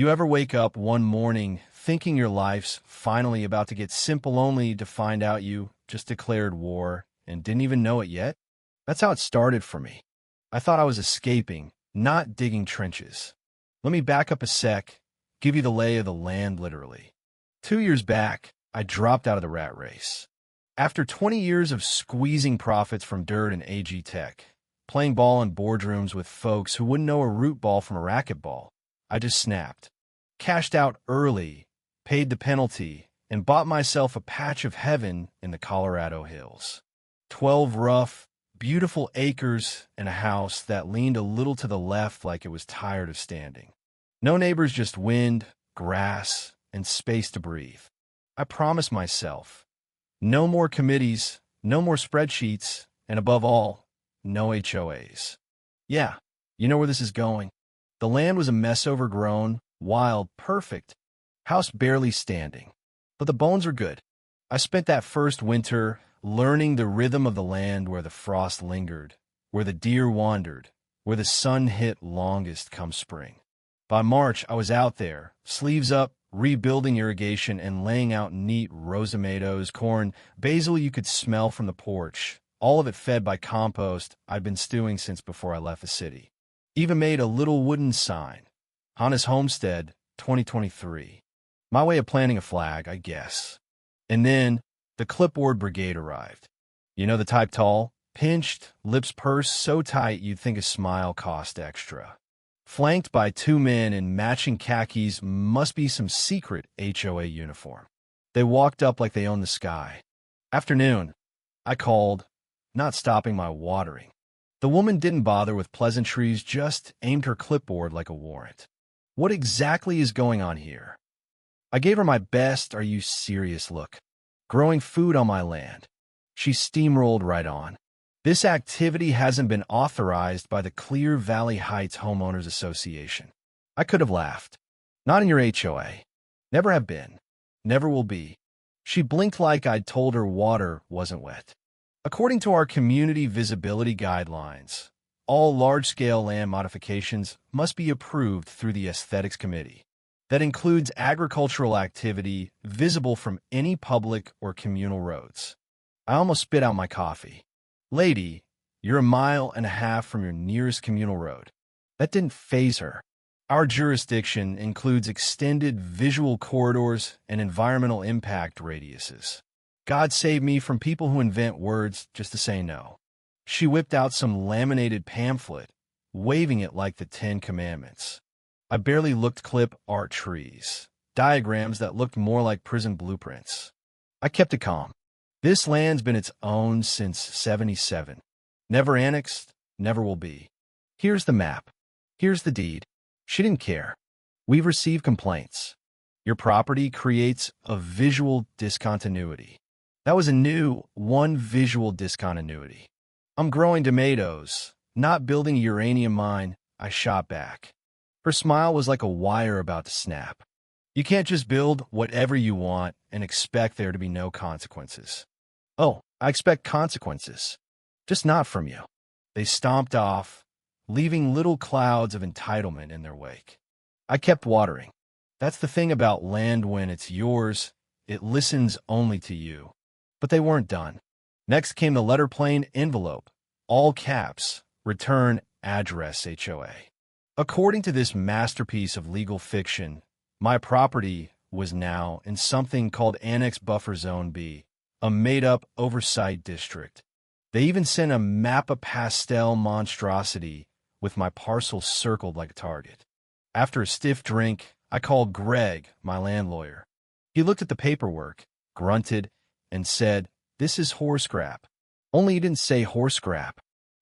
You ever wake up one morning thinking your life's finally about to get simple only to find out you just declared war and didn't even know it yet? That's how it started for me. I thought I was escaping, not digging trenches. Let me back up a sec, give you the lay of the land literally. 2 years back, I dropped out of the rat race. After 20 years of squeezing profits from dirt and AG tech, playing ball in boardrooms with folks who wouldn't know a root ball from a racquetball, I just snapped. Cashed out early, paid the penalty, and bought myself a patch of heaven in the Colorado hills. 12 rough, beautiful acres and a house that leaned a little to the left like it was tired of standing. No neighbors, just wind, grass, and space to breathe. I promised myself, no more committees, no more spreadsheets, and above all, no HOAs. Yeah, you know where this is going. The land was a mess, overgrown, wild, perfect. House barely standing. But the bones are good. I spent that first winter learning the rhythm of the land where the frost lingered, where the deer wandered, where the sun hit longest come spring. By March, I was out there, sleeves up, rebuilding irrigation and laying out neat rows of tomatoes, corn, basil you could smell from the porch, all of it fed by compost I'd been stewing since before I left the city. Even made a little wooden sign. Hana's Homestead, 2023. My way of planting a flag, I guess. And then the clipboard brigade arrived. You know the type, tall, pinched, lips pursed so tight you'd think a smile cost extra. Flanked by 2 men in matching khakis, must be some secret HOA uniform. They walked up like they owned the sky. Afternoon, I called, not stopping my watering. The woman didn't bother with pleasantries, just aimed her clipboard like a warrant. What exactly is going on here? I gave her my best "are you serious" look. Growing food on my land. She steamrolled right on. This activity hasn't been authorized by the Clear Valley Heights Homeowners Association. I could have laughed. Not in your HOA. Never have been. Never will be. She blinked like I'd told her water wasn't wet. According to our community visibility guidelines, all large-scale land modifications must be approved through the Aesthetics Committee. That includes agricultural activity visible from any public or communal roads. I almost spit out my coffee. Lady, you're 1.5 miles from your nearest communal road. That didn't faze her. Our jurisdiction includes extended visual corridors and environmental impact radiuses. God save me from people who invent words just to say no. She whipped out some laminated pamphlet, waving it like the 10 Commandments. I barely looked. Clip art trees, diagrams that looked more like prison blueprints. I kept it calm. This land's been its own since '77. Never annexed, never will be. Here's the map. Here's the deed. She didn't care. We've received complaints. Your property creates a visual discontinuity. That was a new one visual discontinuity. I'm growing tomatoes, not building a uranium mine. I shot back. Her smile was like a wire about to snap. You can't just build whatever you want and expect there to be no consequences. Oh, I expect consequences. Just not from you. They stomped off, leaving little clouds of entitlement in their wake. I kept watering. That's the thing about land when it's yours, it listens only to you. But they weren't done. Next came the letter plain envelope, all caps, return address HOA. According to this masterpiece of legal fiction, my property was now in something called Annex Buffer Zone B, a made-up oversight district. They even sent a map of pastel monstrosity with my parcel circled like a target. After a stiff drink, I called Greg, my land lawyer. He looked at the paperwork, grunted, and said, "This is horse crap." Only he didn't say horse crap.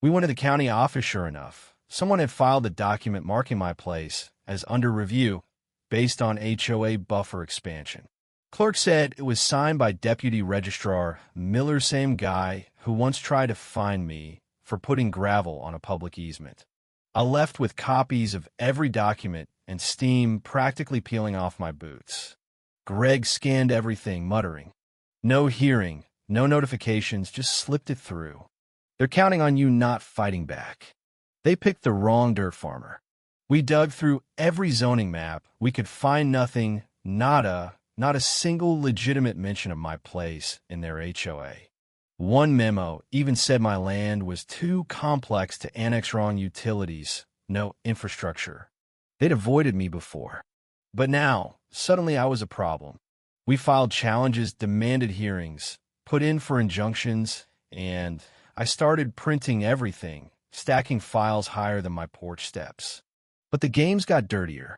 We went to the county office, sure enough. Someone had filed a document marking my place as under review based on HOA buffer expansion. Clerk said it was signed by Deputy Registrar Miller, same guy who once tried to fine me for putting gravel on a public easement. I left with copies of every document and steam practically peeling off my boots. Greg scanned everything, muttering, "No hearing, no notifications, just slipped it through. They're counting on you not fighting back. They picked the wrong dirt farmer." We dug through every zoning map. We could find nothing, nada, not a single legitimate mention of my place in their HOA. One memo even said my land was too complex to annex wrong utilities, no infrastructure. They'd avoided me before. But now, suddenly I was a problem. We filed challenges, demanded hearings, put in for injunctions, and I started printing everything, stacking files higher than my porch steps. But the games got dirtier.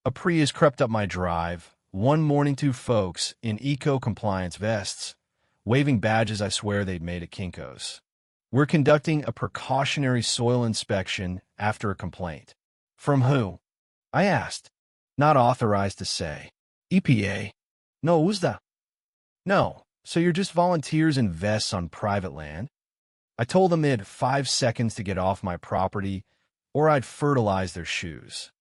A Prius crept up my drive, one morning two folks in eco-compliance vests, waving badges I swear they'd made at Kinko's. We're conducting a precautionary soil inspection after a complaint. From who? I asked. Not authorized to say. EPA. No, who's that? No, so you're just volunteers in vests on private land? I told them they had 5 seconds to get off my property, or I'd fertilize their shoes.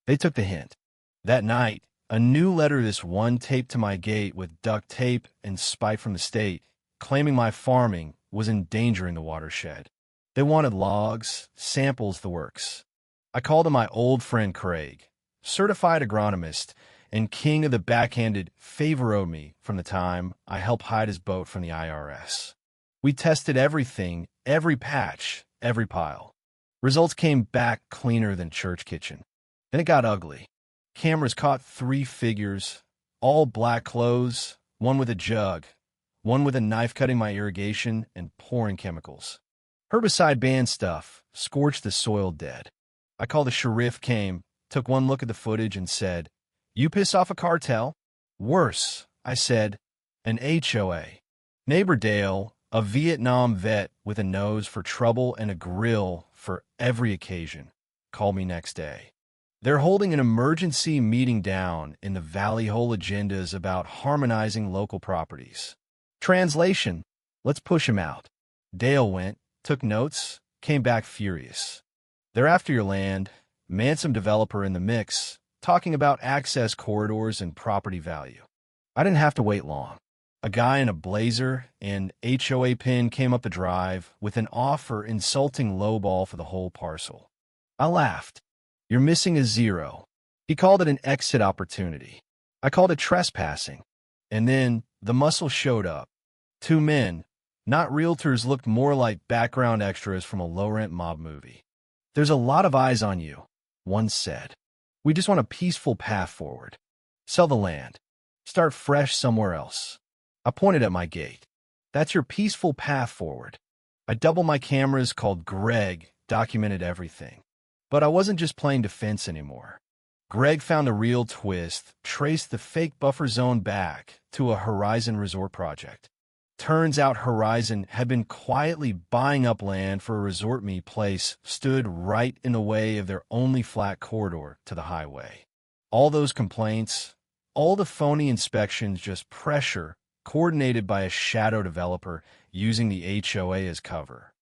They took the hint. That night, a new letter this one taped to my gate with duct tape and spite from the state, claiming my farming was endangering the watershed. They wanted logs, samples, the works. I called him my old friend Craig, certified agronomist, and king of the backhanded favor-owed me from the time I helped hide his boat from the IRS. We tested everything, every patch, every pile. Results came back cleaner than church kitchen. Then it got ugly. Cameras caught 3 figures, all black clothes, one with a jug, one with a knife cutting my irrigation and pouring chemicals. Herbicide banned stuff, scorched the soil dead. I called the sheriff, came, took one look at the footage and said, "You piss off a cartel?" Worse, I said, an HOA. Neighbor Dale, a Vietnam vet with a nose for trouble and a grill for every occasion, called me next day. They're holding an emergency meeting down in the Valley. Whole agendas about harmonizing local properties. Translation, let's push him out. Dale went, took notes, came back furious. They're after your land, Mansom developer in the mix, talking about access corridors and property value. I didn't have to wait long. A guy in a blazer and HOA pin came up the drive with an offer insulting lowball for the whole parcel. I laughed. You're missing a zero. He called it an exit opportunity. I called it trespassing. And then the muscle showed up. 2 men, not realtors, looked more like background extras from a low-rent mob movie. There's a lot of eyes on you, one said. We just want a peaceful path forward. Sell the land. Start fresh somewhere else. I pointed at my gate. That's your peaceful path forward. I doubled my cameras, called Greg, documented everything. But I wasn't just playing defense anymore. Greg found a real twist, traced the fake buffer zone back to a Horizon resort project. Turns out Horizon had been quietly buying up land for a resort-me place stood right in the way of their only flat corridor to the highway. All those complaints, all the phony inspections, just pressure coordinated by a shadow developer using the HOA as cover.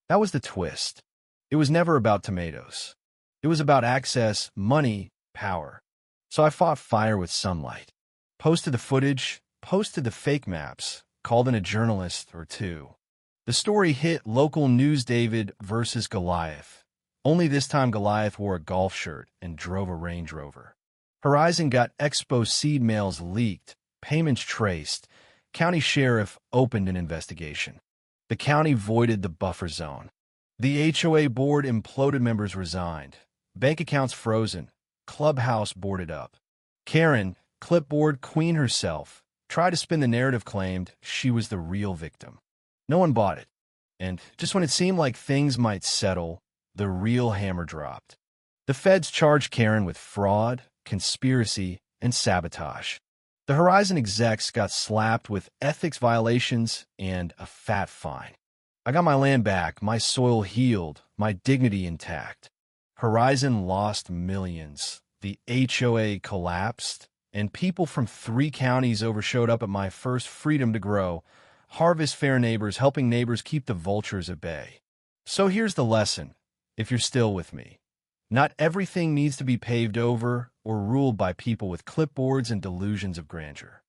That was the twist. It was never about tomatoes. It was about access, money, power. So I fought fire with sunlight. Posted the footage, posted the fake maps, called in a journalist or two. The story hit local news. David versus Goliath. Only this time Goliath wore a golf shirt and drove a Range Rover. Horizon got expo seed mails leaked, payments traced. County sheriff opened an investigation. The county voided the buffer zone. The HOA board imploded, members resigned. Bank accounts frozen. Clubhouse boarded up. Karen, clipboard queen herself, tried to spin the narrative, claimed she was the real victim. No one bought it. And just when it seemed like things might settle, the real hammer dropped. The feds charged Karen with fraud, conspiracy, and sabotage. The Horizon execs got slapped with ethics violations and a fat fine. I got my land back, my soil healed, my dignity intact. Horizon lost millions. The HOA collapsed, and people from 3 counties overshowed up at my first freedom to grow. Harvest fair neighbors, helping neighbors keep the vultures at bay. So here's the lesson, if you're still with me. Not everything needs to be paved over or ruled by people with clipboards and delusions of grandeur.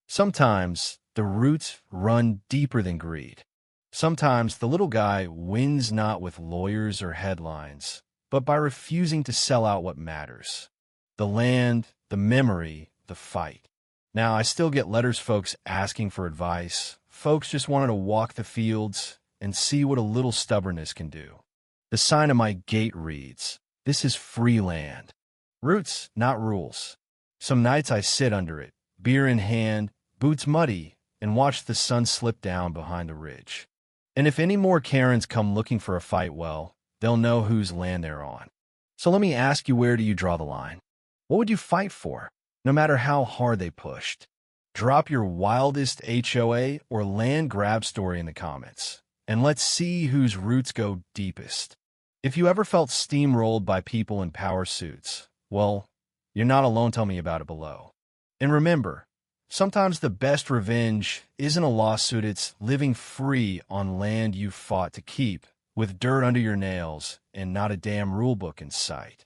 Sometimes the roots run deeper than greed. Sometimes the little guy wins not with lawyers or headlines, but by refusing to sell out what matters: the land, the memory, the fight. Now, I still get letters, folks asking for advice. Folks just wanted to walk the fields and see what a little stubbornness can do. The sign on my gate reads, "This is free land. Roots, not rules." Some nights I sit under it, beer in hand, boots muddy, and watch the sun slip down behind the ridge. And if any more Karens come looking for a fight, well, they'll know whose land they're on. So let me ask you, where do you draw the line? What would you fight for, no matter how hard they pushed? Drop your wildest HOA or land grab story in the comments, and let's see whose roots go deepest. If you ever felt steamrolled by people in power suits, well, you're not alone. Tell me about it below. And remember, sometimes the best revenge isn't a lawsuit, it's living free on land you fought to keep, with dirt under your nails and not a damn rule book in sight.